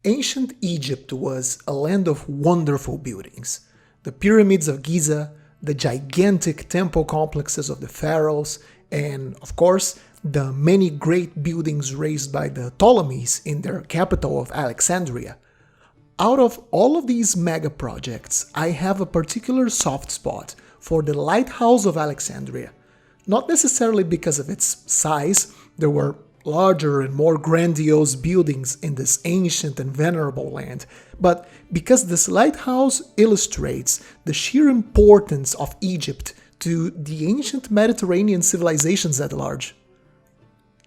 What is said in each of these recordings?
Ancient Egypt was a land of wonderful buildings. The pyramids of Giza, the gigantic temple complexes of the pharaohs, and of course, the many great buildings raised by the Ptolemies in their capital of Alexandria. Out of all of these mega projects, I have a particular soft spot for the Lighthouse of Alexandria. Not necessarily because of its size, there were larger and more grandiose buildings in this ancient and venerable land, but because this lighthouse illustrates the sheer importance of Egypt to the ancient Mediterranean civilizations at large.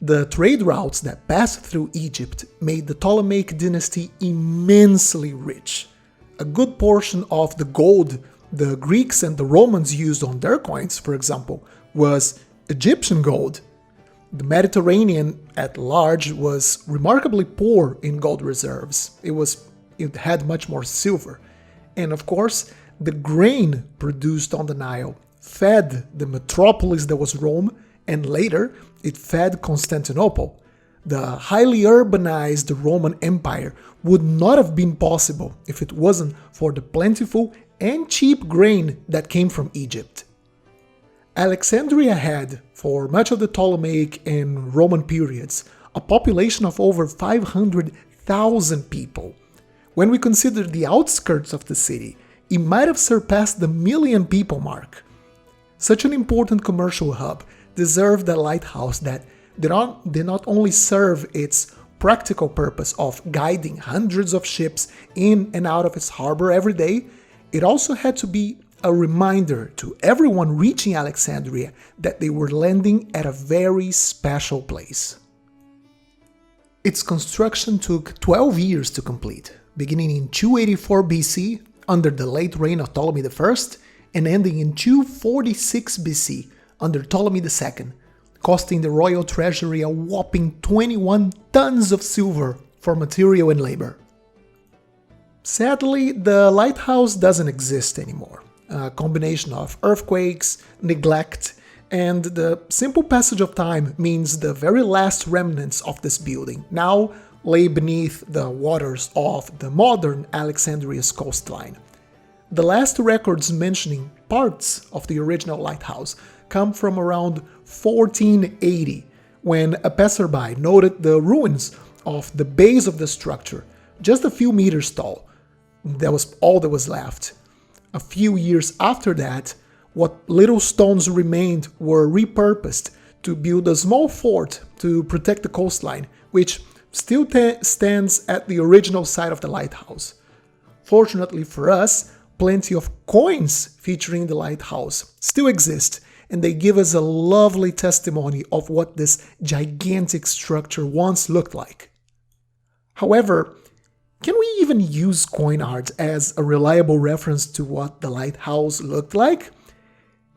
The trade routes that passed through Egypt made the Ptolemaic dynasty immensely rich. A good portion of the gold the Greeks and the Romans used on their coins, for example, was Egyptian gold. The Mediterranean at large was remarkably poor in gold reserves. It had much more silver. And of course, the grain produced on the Nile fed the metropolis that was Rome, and later it fed Constantinople. The highly urbanized Roman Empire would not have been possible if it wasn't for the plentiful and cheap grain that came from Egypt. Alexandria had, for much of the Ptolemaic and Roman periods, a population of over 500,000 people. When we consider the outskirts of the city, it might have surpassed the million people mark. Such an important commercial hub deserved a lighthouse that did not only serve its practical purpose of guiding hundreds of ships in and out of its harbor every day, it also had to be a reminder to everyone reaching Alexandria that they were landing at a very special place. Its construction took 12 years to complete, beginning in 284 BC under the late reign of Ptolemy I and ending in 246 BC under Ptolemy II, costing the royal treasury a whopping 21 tons of silver for material and labor. Sadly, the lighthouse doesn't exist anymore. A combination of earthquakes, neglect, and the simple passage of time means the very last remnants of this building now lay beneath the waters of the modern Alexandria's coastline. The last records mentioning parts of the original lighthouse come from around 1480, when a passerby noted the ruins of the base of the structure, just a few meters tall. That was all that was left. A few years after that, what little stones remained were repurposed to build a small fort to protect the coastline, which still stands at the original site of the lighthouse. Fortunately for us, plenty of coins featuring the lighthouse still exist, and they give us a lovely testimony of what this gigantic structure once looked like. However, can we even use coin art as a reliable reference to what the lighthouse looked like?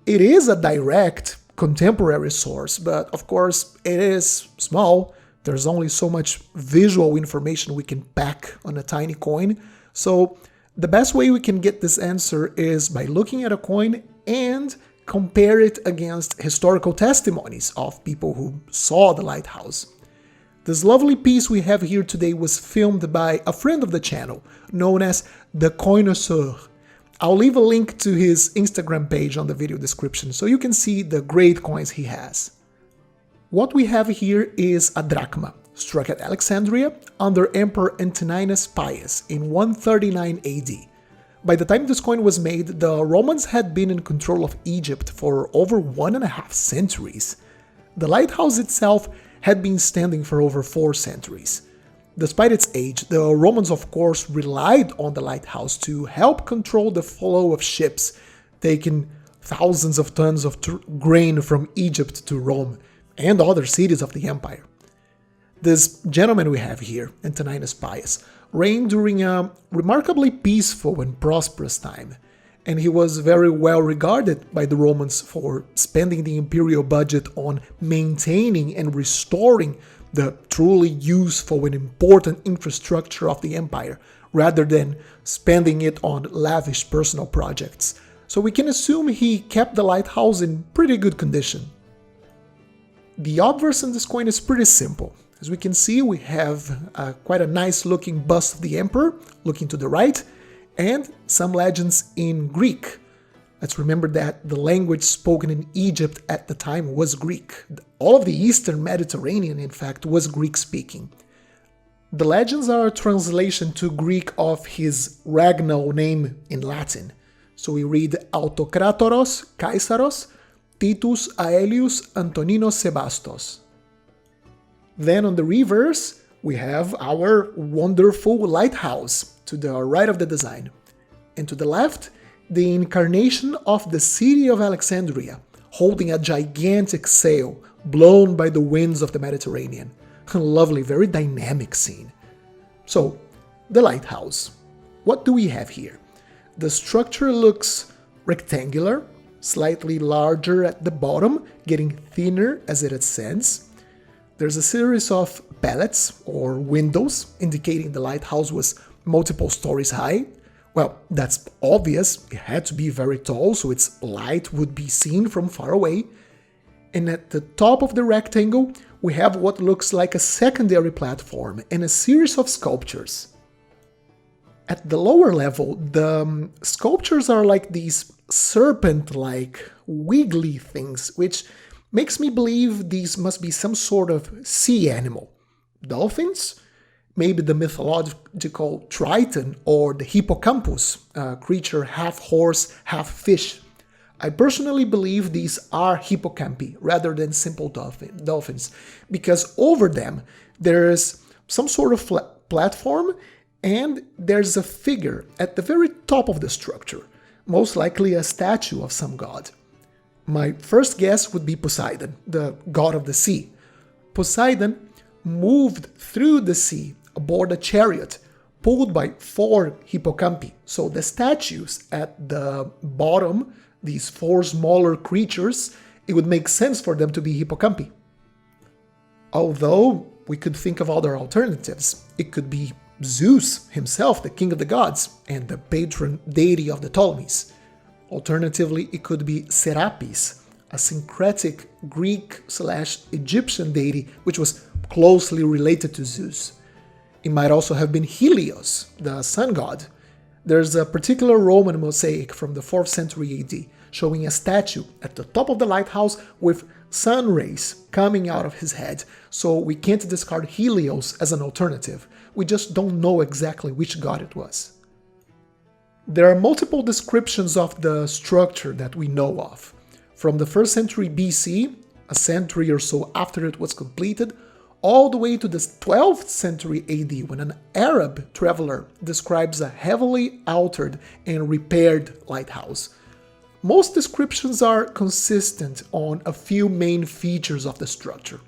It is a direct, contemporary source, but of course it is small. There's only so much visual information we can pack on a tiny coin, so the best way we can get this answer is by looking at a coin and compare it against historical testimonies of people who saw the lighthouse. This lovely piece we have here today was filmed by a friend of the channel, known as the Connoisseur. I'll leave a link to his Instagram page on the video description so you can see the great coins he has. What we have here is a drachma, struck at Alexandria under Emperor Antoninus Pius in 139 AD. By the time this coin was made, the Romans had been in control of Egypt for over 1.5 centuries. The lighthouse itself had been standing for over 4 centuries. Despite its age, the Romans of course relied on the lighthouse to help control the flow of ships, taking thousands of tons of grain from Egypt to Rome and other cities of the empire. This gentleman we have here, Antoninus Pius, reigned during a remarkably peaceful and prosperous time, and he was very well regarded by the Romans for spending the imperial budget on maintaining and restoring the truly useful and important infrastructure of the empire, rather than spending it on lavish personal projects. So we can assume he kept the lighthouse in pretty good condition. The obverse in this coin is pretty simple. As we can see, we have quite a nice looking bust of the emperor looking to the right, and some legends in Greek. Let's remember that the language spoken in Egypt at the time was Greek. All of the Eastern Mediterranean, in fact, was Greek-speaking. The legends are a translation to Greek of his regnal name in Latin. So we read Autokratoros Kaisaros Titus Aelius Antoninos Sebastos. Then on the reverse, we have our wonderful lighthouse to the right of the design. And to the left, the incarnation of the city of Alexandria, holding a gigantic sail blown by the winds of the Mediterranean. A lovely, very dynamic scene. So, the lighthouse. What do we have here? The structure looks rectangular, slightly larger at the bottom, getting thinner as it ascends. There's a series of pallets or windows indicating the lighthouse was multiple stories high. Well, that's obvious. It had to be very tall, so its light would be seen from far away. And at the top of the rectangle, we have what looks like a secondary platform and a series of sculptures. At the lower level, the sculptures are like these serpent-like, wiggly things, which makes me believe these must be some sort of sea animal. Dolphins? Maybe the mythological Triton or the hippocampus, a creature half horse, half fish. I personally believe these are hippocampi rather than simple dolphins, because over them there is some sort of platform and there's a figure at the very top of the structure, most likely a statue of some god. My first guess would be Poseidon, the god of the sea. Poseidon moved through the sea aboard a chariot pulled by 4 hippocampi. So the statues at the bottom, these 4 smaller creatures, it would make sense for them to be hippocampi. Although we could think of other alternatives. It could be Zeus himself, the king of the gods, and the patron deity of the Ptolemies. Alternatively, it could be Serapis, a syncretic Greek/Egyptian deity which was closely related to Zeus. It might also have been Helios, the sun god. There's a particular Roman mosaic from the 4th century AD showing a statue at the top of the lighthouse with sun rays coming out of his head, so we can't discard Helios as an alternative. We just don't know exactly which god it was. There are multiple descriptions of the structure that we know of. From the 1st century BC, a century or so after it was completed, all the way to the 12th century AD, when an Arab traveler describes a heavily altered and repaired lighthouse. Most descriptions are consistent on a few main features of the structure.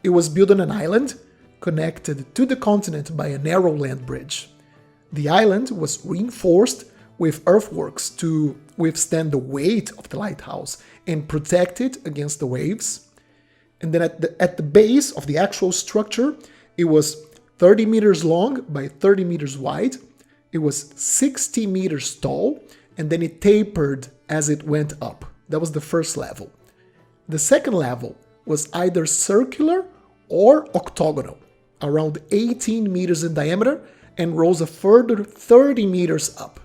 It was built on an island, connected to the continent by a narrow land bridge. The island was reinforced with earthworks to withstand the weight of the lighthouse and protect it against the waves. And then at the base of the actual structure, it was 30 meters long by 30 meters wide. It was 60 meters tall, and then it tapered as it went up. That was the first level. The second level was either circular or octagonal, around 18 meters in diameter, and rose a further 30 meters up.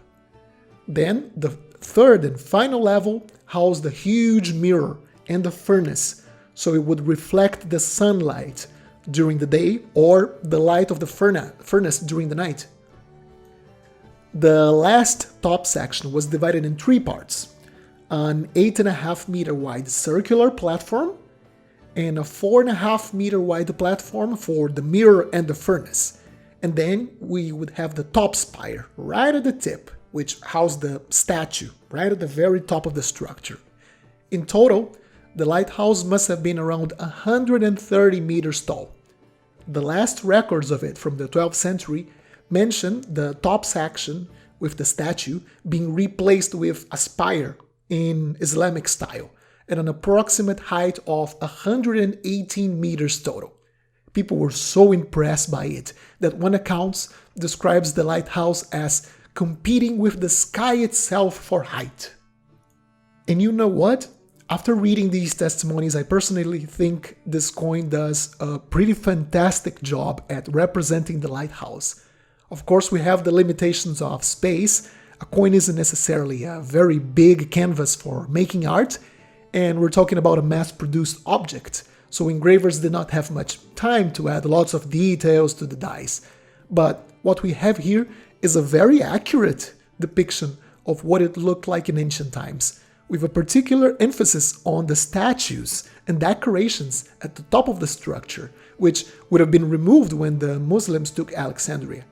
Then the third and final level housed a huge mirror and a furnace, so it would reflect the sunlight during the day or the light of the furnace during the night. The last top section was divided in 3 parts: an 8.5 meter wide circular platform and a 4.5 meter wide platform for the mirror and the furnace. And then we would have the top spire right at the tip, which housed the statue right at the very top of the structure. In total, the lighthouse must have been around 130 meters tall. The last records of it from the 12th century mention the top section with the statue being replaced with a spire in Islamic style at an approximate height of 118 meters total. People were so impressed by it that one account describes the lighthouse as competing with the sky itself for height. And you know what? After reading these testimonies, I personally think this coin does a pretty fantastic job at representing the lighthouse. Of course, we have the limitations of space. A coin isn't necessarily a very big canvas for making art, and we're talking about a mass-produced object, so engravers did not have much time to add lots of details to the dies. But what we have here is a very accurate depiction of what it looked like in ancient times, with a particular emphasis on the statues and decorations at the top of the structure, which would have been removed when the Muslims took Alexandria.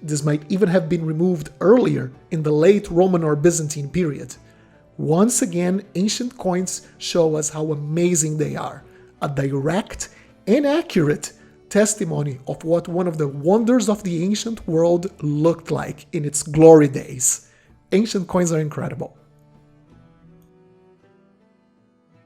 This might even have been removed earlier in the late Roman or Byzantine period. Once again, ancient coins show us how amazing they are, a direct and accurate testimony of what one of the wonders of the ancient world looked like in its glory days. Ancient coins are incredible.